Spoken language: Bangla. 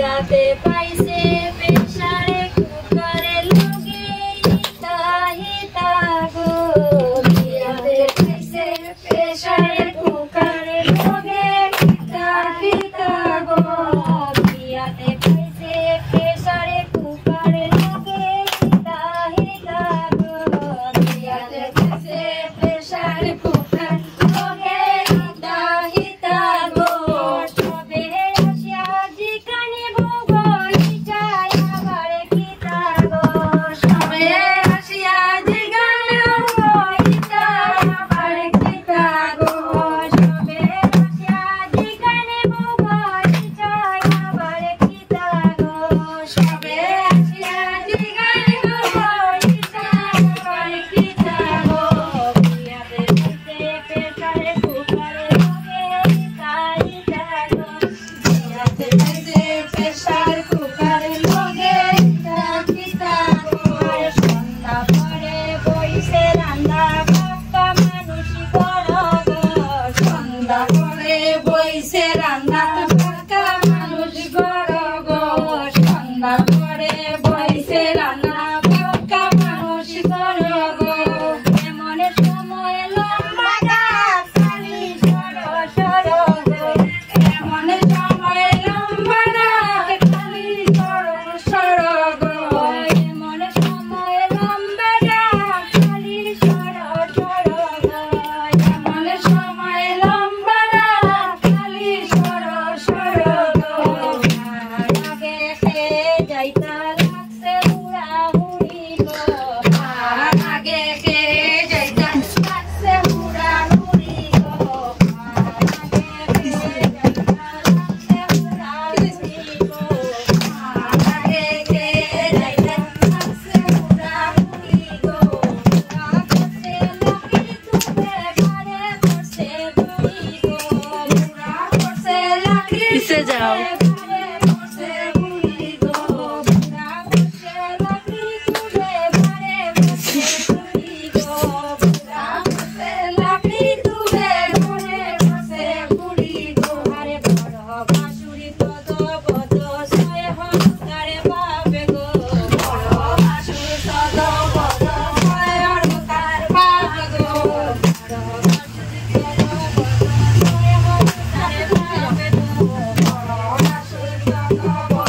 বিয়াতে পাইছে পেশারে কুকারে লগে হিতা হিতা গো বিয়াতে পাইছে পেশারে কুকারে লগে হিতা হিতা গো বিয়াতে পাইছে পেশারে কুকারে লগে হিতা হিতা গো বিয়াতে পাইছে পেশারে কুকার লগে হিতা হিতা গো সবে আসিয়া জিকানি ভোগ ইটাই আবার কিতা গো সবে আসিয়া জিকানি ভোগ ইটাই আবার কিতা গো সবে আসিয়া জিকানি ভোগ ইটাই আবার কিতা গো সবে আসিয়া জিকানি ভোগ ইটাই আবার কিতা গো বিয়াতে পাইছে পেশারে কুকারে লগে হিতা হিতা গো বিয়াতে পাইছে পেশার কুকারে লগে হিতা হিতা গো সন্ধ্যা পরে বইছে রান্না বাপ্পা মানুষই বড় গো সন্ধ্যা পরে বইছে রান্না বাপ্পা মানুষ বড় গো সন্ধ্যা পরে বইছে রান্না বাপ্পা মানুষ বড় গো এমন সময় লম্বা ডাক খালি সরো সরো গো এমন সময় লম্বা ডাক খালি সরো সরো গো এমন সময় লম্বা ডাক খালি সরো সরো গো এমন সময় লম্বা ডাক খালি সরো সরো গো আগে খেয়ে যাইতা লাগছে হুড়াহুড়ি গো আগে খেয়ে যাইতা লাগছে হুড়াহুড়ি গো আগে খেয়ে যাইতা লাগছে হুড়াহুড়ি গো আগে খেয়ে যাইতা লাগছে হুড়াহুড়ি গো করছে লাকি তুলে ঘরে করছে বুড়ি গো করছে লাকি কিসে যাও? ঘরে করছে বুড়ি গো করছে লাকি তুলে ঘরে করছে বুড়ি গো করছে লাকি তুলে ঘরে করছে বুড়ি গো আরে বড় বাঁশুরি পদ পদ ছয় হংকারে বাপে গো বড় বাঁশুরি পদ পদ ছয় হংকার বাপে গো বড় বাঁশুরি পদ পদ ছয় হংকারে বাপে গো বড় বাঁশুরি পদ পদ